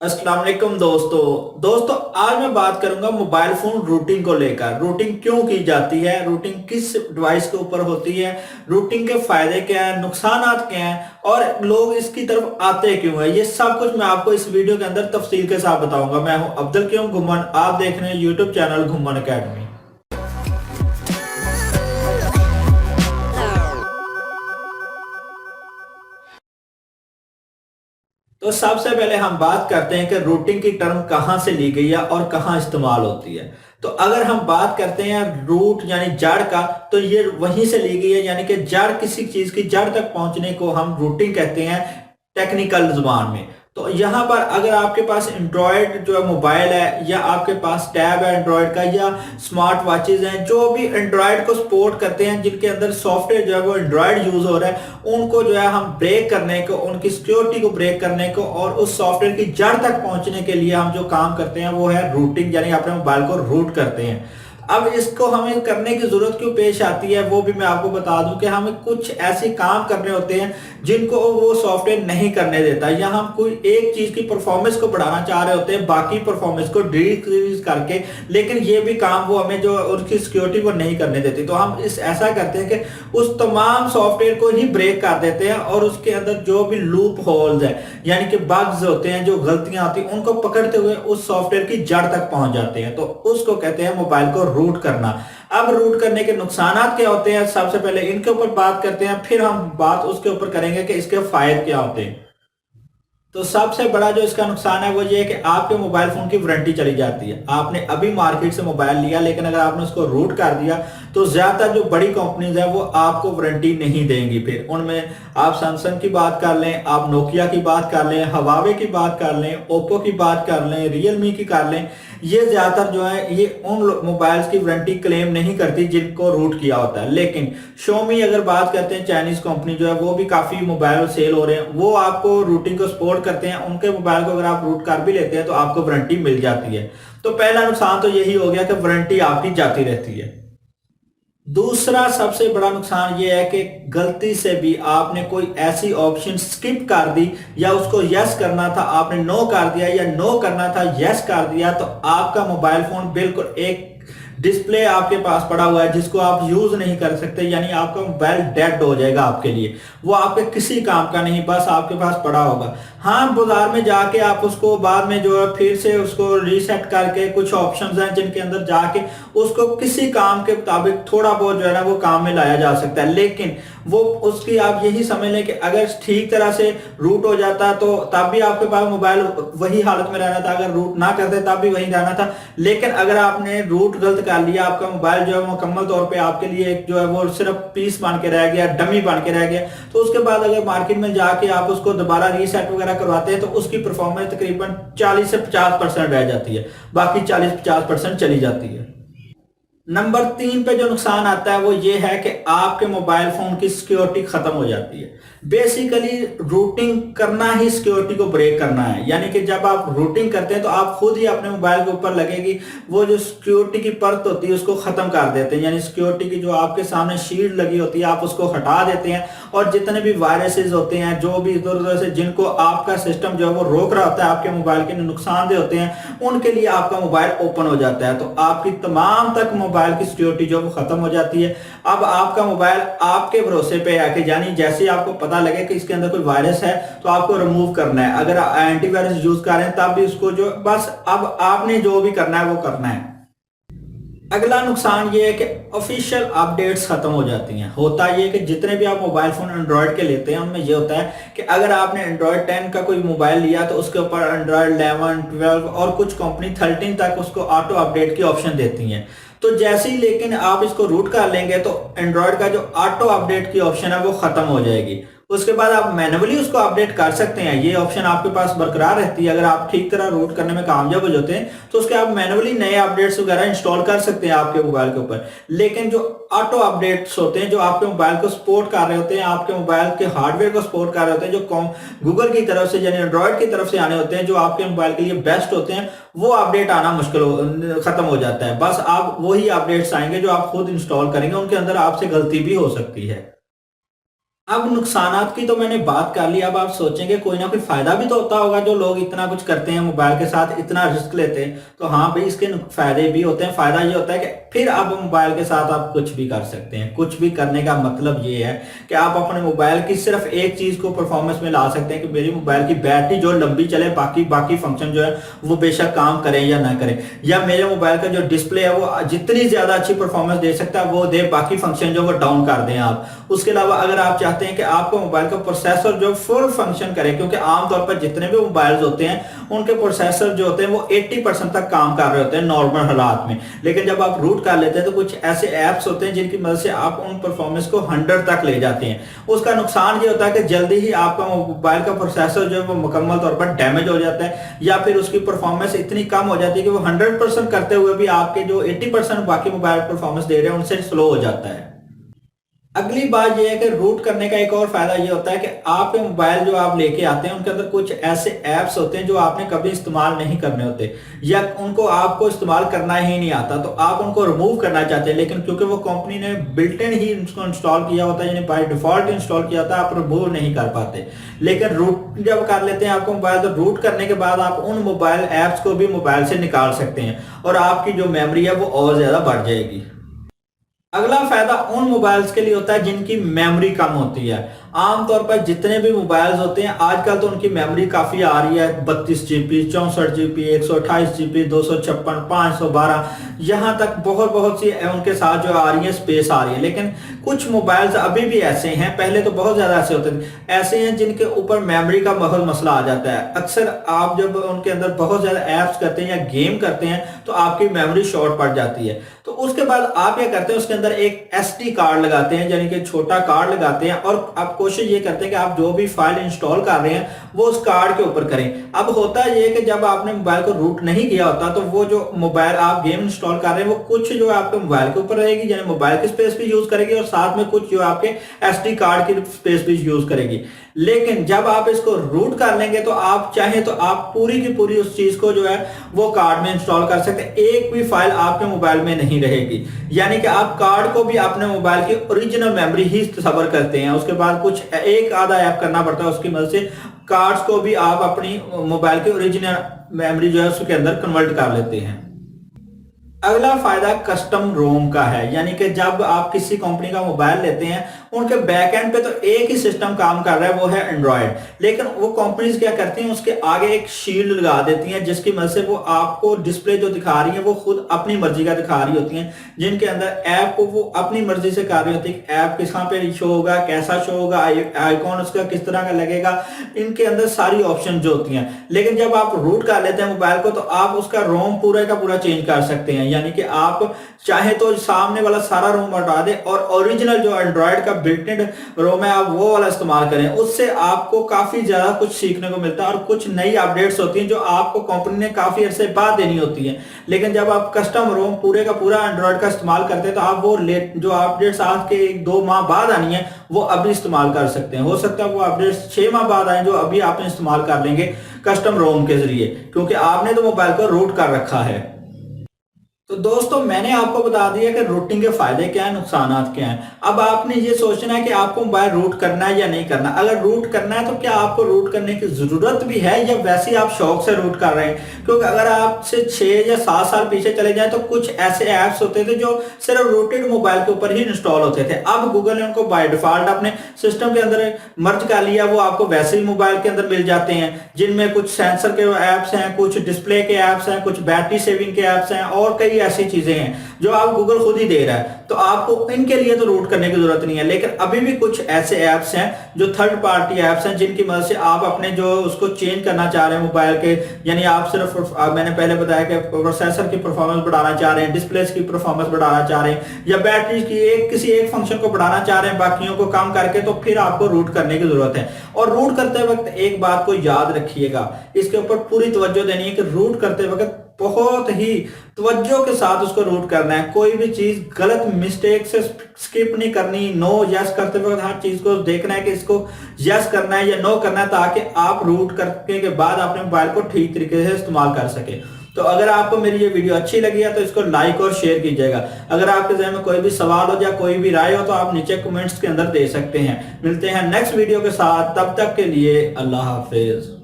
अस्सलाम वालेकुम दोस्तों आज मैं बात करूंगा मोबाइल फोन रूटिंग को लेकर। रूटिंग क्यों की जाती है, रूटिंग किस डिवाइस के ऊपर होती है, रूटिंग के फायदे क्या है, नुकसानात क्या हैं और लोग इसकी तरफ आते क्यों है, ये सब कुछ मैं आपको इस वीडियो के अंदर तफसील के साथ बताऊंगा। मैं हूं अब्दुल क्यों घुम्मन, आप देख रहे हैं यूट्यूब चैनल घुम्मन अकेडमी। तो सबसे पहले हम बात करते हैं कि रूटिंग की टर्म कहां से ली गई है और कहां इस्तेमाल होती है। तो अगर हम बात करते हैं रूट यानी जड़ का, तो ये वहीं से ली गई है, यानी कि जड़, किसी चीज की जड़ तक पहुंचने को हम रूटिंग कहते हैं टेक्निकल जुबान में। तो यहाँ पर अगर आपके पास एंड्रॉयड जो है मोबाइल है, या आपके पास टैब है एंड्रॉयड का, या स्मार्ट वॉचेज हैं जो भी एंड्रॉयड को सपोर्ट करते हैं, जिनके अंदर सॉफ्टवेयर जो है वो एंड्रॉयड यूज हो रहा है, उनको जो है हम ब्रेक करने को, उनकी सिक्योरिटी को ब्रेक करने को और उस सॉफ्टवेयर की जड़ तक पहुंचने के लिए हम जो काम करते हैं वो है रूटिंग, यानी अपने मोबाइल को रूट करते हैं। अब इसको हमें करने की जरूरत क्यों पेश आती है वो भी मैं आपको बता दूं कि हमें कुछ ऐसे काम करने होते हैं जिनको वो सॉफ्टवेयर नहीं करने देता, या हम कोई एक चीज की परफॉर्मेंस को बढ़ाना चाह रहे होते हैं बाकी परफॉर्मेंस को डिक्रीज करके, लेकिन ये भी काम वो हमें जो उसकी सिक्योरिटी को नहीं करने देती। तो हम इस ऐसा करते हैं कि उस तमाम सॉफ्टवेयर को ही ब्रेक कर देते हैं और उसके अंदर जो भी लूप होल्स है, यानी कि बग्स होते हैं, जो गलतियां आती हैं, उनको पकड़ते हुए उस सॉफ्टवेयर की जड़ तक पहुंच जाते हैं। तो उसको कहते हैं मोबाइल को रूट करना। अब रूट करने के नुकसानात क्या होते हैं, सबसे पहले इनके ऊपर बात करते हैं, फिर हम बात उसके ऊपर करेंगे कि इसके फायदे क्या होते हैं। तो सबसे बड़ा जो इसका नुकसान है वो ये है कि आपके मोबाइल फोन की वारंटी चली जाती है। आपने अभी मार्केट से मोबाइल लिया, लेकिन अगर आपने उसको रूट कर दिया तो ज्यादातर जो बड़ी कंपनीज है वो आपको वारंटी नहीं देंगी। फिर उनमें आप सैमसंग की बात कर लें, आप नोकिया की बात कर लें, हवावे की बात कर लें, ओप्पो की बात कर लें, रियलमी की कर लें, ये ज्यादातर जो है ये उन मोबाइल्स की वारंटी क्लेम नहीं करती जिनको रूट किया होता है। लेकिन शोमी अगर बात करते हैं, चाइनीज कंपनी जो है, वो भी काफी मोबाइल सेल हो रहे हैं, वो आपको रूटिंग को सपोर्ट करते हैं। उनके मोबाइल को अगर आप रूट कर भी लेते हैं तो आपको वारंटी मिल जाती है। तो पहला नुकसान तो यही हो गया कि वारंटी आपकी जाती रहती है। दूसरा सबसे बड़ा नुकसान यह है कि गलती से भी आपने कोई ऐसी ऑप्शन स्किप कर दी, या उसको यस करना था आपने नो कर दिया, या नो करना था यस कर दिया, तो आपका मोबाइल फोन बिल्कुल एक डिस्प्ले आपके पास पड़ा हुआ है जिसको आप यूज नहीं कर सकते, यानी आपका मोबाइल डेड हो जाएगा आपके लिए। वो आपके किसी काम का नहीं, बस आपके पास पड़ा होगा। हाँ, बाजार में जाके आप उसको बाद में जो है फिर से उसको रीसेट करके, कुछ ऑप्शंस हैं जिनके अंदर जाके उसको किसी काम के मुताबिक थोड़ा बहुत जो है ना वो काम में लाया जा सकता है। लेकिन वो उसकी आप यही समझ लें कि अगर ठीक तरह से रूट हो जाता तो तब भी आपके पास मोबाइल वही हालत में रहना था, अगर रूट ना करते तब भी वही रहना था। लेकिन अगर आपने रूट गलत कर लिया, आपका मोबाइल जो है मुकम्मल तौर पे आपके लिए एक जो है वो सिर्फ पीस बन के रह गया, डमी बन के रह गया, तो उसके बाद अगर मार्केट में जाके आप उसको दोबारा रीसेट वगैरह करवाते हैं तो उसकी परफॉर्मेंस तकरीबन 40 से 50% रह जाती है, बाकी 40-50% चली जाती है। नंबर 3 पे जो नुकसान आता है वो ये है कि आपके मोबाइल फोन की सिक्योरिटी खत्म हो जाती है। बेसिकली रूटिंग करना ही सिक्योरिटी को ब्रेक करना है, यानी कि जब आप रूटिंग करते हैं तो आप खुद ही अपने मोबाइल के ऊपर लगेगी वो जो सिक्योरिटी की परत होती है उसको खत्म कर देते हैं, यानी सिक्योरिटी की जो आपके सामने शील्ड लगी होती है आप उसको हटा देते हैं, और जितने भी वायरसेस होते हैं, जो भी इधर उधर से जिनको आपका सिस्टम जो है वो रोक रहा होता है, आपके मोबाइल के नुकसानदेह होते हैं, उनके लिए आपका मोबाइल ओपन हो जाता है। तो आपकी तमाम तक मोबाइल की सिक्योरिटी जो वो खत्म हो जाती है। अब आपका मोबाइल आपके भरोसे पे है कि यानी जैसे ही आपको पता लगे कि इसके अंदर कोई वायरस है तो आपको रिमूव करना है। अगर एंटीवायरस यूज कर रहे हैं तब भी उसको जो बस अब आपने जो भी करना है वो करना है। अगला नुकसान ये है कि ऑफिशियल अपडेट्स खत्म हो जाती हैं। होता ये है कि जितने भी आप मोबाइल फोन एंड्रॉयड के लेते हैं उनमें ये होता है कि अगर आपने एंड्रॉयड 10 का कोई मोबाइल लिया तो उसके ऊपर एंड्रॉयड 11, 12 और कुछ कंपनी 13 तक उसको ऑटो अपडेट की ऑप्शन देती हैं। तो जैसे ही लेकिन आप इसको रूट कर लेंगे तो एंड्रॉयड का जो ऑटो अपडेट की ऑप्शन है वो खत्म हो जाएगी। उसके बाद आप मैन्युअली उसको अपडेट कर सकते हैं, ये ऑप्शन आपके पास बरकरार रहती है। अगर आप ठीक तरह रूट करने में कामयाब हो जाते हैं तो उसके आप मैन्युअली नए अपडेट्स वगैरह इंस्टॉल कर सकते हैं आपके मोबाइल के ऊपर। लेकिन जो ऑटो अपडेट्स होते हैं जो आपके मोबाइल को सपोर्ट कर रहे होते हैं, आपके मोबाइल के हार्डवेयर को सपोर्ट कर रहे होते हैं, जो गूगल की तरफ से यानी एंड्रॉयड की तरफ से आने होते हैं, जो आपके मोबाइल के लिए बेस्ट होते हैं, वो अपडेट आना खत्म हो जाता है। बस आप वही अपडेट्स आएंगे जो आप खुद इंस्टॉल करेंगे, उनके अंदर आपसे गलती भी हो सकती है। अब नुकसानात की तो मैंने बात कर ली। अब आप सोचेंगे कोई ना कोई फायदा भी तो होता होगा, जो लोग इतना कुछ करते हैं मोबाइल के साथ, इतना रिस्क लेते हैं। तो हाँ भाई, इसके फायदे भी होते हैं। फायदा ये होता है कि फिर आप मोबाइल के साथ आप कुछ भी कर सकते हैं। कुछ भी करने का मतलब ये है कि आप अपने मोबाइल की सिर्फ एक चीज को परफॉर्मेंस में ला सकते हैं कि मेरी मोबाइल की बैटरी जो लंबी चले, बाकी बाकी फंक्शन जो है वो बेशक काम करें या ना करें। या मेरे मोबाइल का जो डिस्प्ले है वो जितनी ज्यादा अच्छी परफॉर्मेंस दे सकता है वो दे, बाकी फंक्शन जो वो डाउन कर दें आप। उसके अलावा अगर आप चाहते हैं कि आपका मोबाइल का प्रोसेसर जो फुल फंक्शन करे, क्योंकि आमतौर पर जितने भी मोबाइल्स होते हैं उनके प्रोसेसर जो होते हैं वो 80% तक काम कर रहे होते हैं नॉर्मल हालात में। लेकिन जब आप रूट कर लेते हैं तो कुछ ऐसे ऐप्स होते हैं जिनकी मदद से आप उन परफॉर्मेंस को 100 तक ले जाते हैं। उसका नुकसान ये होता है कि जल्दी ही आपका मोबाइल का प्रोसेसर जो है वो मुकम्मल तौर पर डैमेज हो जाता है, या फिर उसकी परफॉर्मेंस इतनी कम हो जाती है कि वो 100% करते हुए भी आपके जो 80% बाकी मोबाइल परफॉर्मेंस दे रहे हैं उनसे स्लो हो जाता है। अगली बात यह है कि रूट करने का एक और फायदा यह होता है कि आपके मोबाइल जो आप लेके आते हैं उनके अंदर कुछ ऐसे ऐप्स होते हैं जो आपने कभी इस्तेमाल नहीं करने होते, या उनको आपको इस्तेमाल करना ही नहीं आता, तो आप उनको रिमूव करना चाहते हैं। लेकिन क्योंकि वो कंपनी ने बिल्ट इन ही उसको इंस्टॉल किया होता है, यानी बाय डिफॉल्ट इंस्टॉल किया होता है, आप रिमूव नहीं कर पाते। लेकिन रूट जब कर लेते हैं आपको मोबाइल, तो रूट करने के बाद आप उन मोबाइल ऐप्स को भी मोबाइल से निकाल सकते हैं और आपकी जो मेमोरी है वो और ज्यादा बढ़ जाएगी। अगला फायदा उन मोबाइल्स के लिए होता है जिनकी मेमोरी कम होती है। आमतौर पर जितने भी मोबाइल्स होते हैं आजकल तो उनकी मेमोरी काफी आ रही है, 32 GB, 64 GB, 128 GB, 256, 512, यहाँ तक बहुत बहुत सी उनके साथ जो आ रही है स्पेस आ रही है। लेकिन कुछ मोबाइल्स अभी भी ऐसे हैं, पहले तो बहुत ज्यादा ऐसे होते थे, ऐसे हैं जिनके ऊपर मेमोरी का बहुत मसला आ जाता है। अक्सर आप जब उनके अंदर बहुत ज्यादा ऐप्स करते हैं या गेम करते हैं तो आपकी मेमोरी शॉर्ट पड़ जाती है। तो उसके बाद आप क्या करते हैं, उसके अंदर एक SD कार्ड लगाते हैं, यानी कि छोटा कार्ड लगाते हैं, और आप कोशिश ये करते हैं कि आप जो भी फाइल इंस्टॉल कर रहे हैं वो उस कार्ड के ऊपर करें। अब होता ये कि जब आपने मोबाइल को रूट नहीं किया होता तो वो जो मोबाइल आप गेम इंस्टॉल कर रहे हैं वो कुछ जो आपके मोबाइल के ऊपर रहेगी, यानी मोबाइल की स्पेस भी यूज करेगी, और साथ में कुछ जो आपके SD कार्ड की स्पेस भी यूज करेगी। लेकिन जब आप इसको रूट कर लेंगे तो आप चाहें तो आप पूरी की पूरी उस चीज को जो है वो कार्ड में इंस्टॉल कर सकते हैं, एक भी फाइल आपके मोबाइल में नहीं रहेगी। यानी कि आप कार्ड को भी अपने मोबाइल की ओरिजिनल मेमोरी ही तस्वर करते हैं, उसके बाद कुछ एक आधा ऐप करना पड़ता है, उसकी मदद से कार्ड्स को भी आप अपनी मोबाइल की ओरिजिनल मेमोरी जो है उसके अंदर कन्वर्ट कर लेते हैं। अगला फायदा कस्टम रोम का है, यानी कि जब आप किसी कंपनी का मोबाइल लेते हैं उनके बैकएंड पे तो एक ही सिस्टम काम कर रहा है, वो है एंड्रॉयड। लेकिन वो कंपनीज क्या करती हैं, उसके आगे एक शील्ड लगा देती हैं जिसकी मदद से वो आपको डिस्प्ले जो दिखा रही है वो खुद अपनी मर्जी का दिखा रही होती हैं, जिनके अंदर ऐप को वो अपनी मर्जी से कर रही होती है। ऐप किस कहाँ पे शो होगा, कैसा शो होगा, आइकॉन उसका किस तरह का लगेगा, इनके अंदर सारी ऑप्शन जो होती हैं। लेकिन जब आप रूट कर लेते हैं मोबाइल को तो आप उसका रोम पूरा का पूरा चेंज कर सकते हैं, यानी कि आप चाहे तो सामने वाला सारा रोम हटा दें और ओरिजिनल जो एंड्रॉयड का बिल्ट इन रोम है आप वो वाला इस्तेमाल करें। उससे आपको काफी ज्यादा कुछ सीखने को मिलता है और कुछ नई अपडेट्स होती हैं जो आपको कंपनी ने काफी अरसे बाद देनी होती है। लेकिन जब आप कस्टम रोम पूरे का पूरा एंड्रॉयड का इस्तेमाल करते हैं तो आप वो जो अपडेट्स आज के 1-2 माह बाद आनी है वो अभी इस्तेमाल कर सकते हैं। हो सकता है वो अपडेट्स 6 माह बाद आए जो अभी आप इस्तेमाल कर लेंगे कस्टम रोम के जरिए, क्योंकि आपने तो मोबाइल को रूट कर रखा है। तो दोस्तों मैंने आपको बता दिया कि रूटिंग के फायदे क्या है, नुकसानात क्या हैं। अब आपने ये सोचना है कि आपको मोबाइल रूट करना है या नहीं करना। अगर रूट करना है तो क्या आपको रूट करने की जरूरत भी है या वैसे ही आप शौक से रूट कर रहे हैं। क्योंकि अगर आपसे 6 या 7 साल पीछे चले जाएं तो कुछ ऐसे ऐप्स होते थे जो सिर्फ रूटेड मोबाइल के ऊपर ही इंस्टॉल होते थे। अब गूगल ने उनको बाय डिफॉल्ट अपने सिस्टम के अंदर मर्ज कर लिया, वो आपको वैसे ही मोबाइल के अंदर मिल जाते हैं, जिनमें कुछ सेंसर के ऐप्स हैं, कुछ डिस्प्ले के ऐप्स हैं, कुछ बैटरी सेविंग के ऐप्स हैं और कई ऐसी चीजें हैं जो आप गूगल खुद ही दे रहा है। तो आपको इनके लिए तो रूट करने की जरूरत नहीं है। लेकिन अभी भी कुछ ऐसे ऐप्स हैं जो थर्ड पार्टी ऐप्स हैं जिनकी मदद से आप अपने जो उसको चेंज करना चाह रहे हैं मोबाइल के, यानी आप सिर्फ मैंने पहले बताया कि प्रोसेसर की परफॉर्मेंस बढ़ाना चाह रहे हैं, डिस्प्ले की परफॉर्मेंस बढ़ाना चाह रहे हैं, या बैटरी की किसी एक फंक्शन को बढ़ाना चाह रहे हैं बाकियों को कम करके, तो फिर आपको रूट करने की जरूरत है। और रूट करते वक्त एक बात को याद रखिएगा, इसके ऊपर पूरी तवज्जो देनी है कि रूट करते वक्त बहुत ही तवज्जो के साथ उसको रूट करना है। कोई भी चीज गलत मिस्टेक से स्किप नहीं करनी। नो यस करते वक्त हर चीज को देखना है कि इसको यस करना है या नो करना है, ताकि आप रूट करने के बाद अपने मोबाइल को ठीक तरीके से इस्तेमाल कर सके। तो अगर आपको मेरी ये वीडियो अच्छी लगी है तो इसको लाइक और शेयर कीजिएगा। अगर आपके ज़हन में कोई भी सवाल हो या कोई भी राय हो तो आप नीचे कमेंट्स के अंदर दे सकते हैं। मिलते हैं नेक्स्ट वीडियो के साथ, तब तक के लिए अल्लाह हाफिज।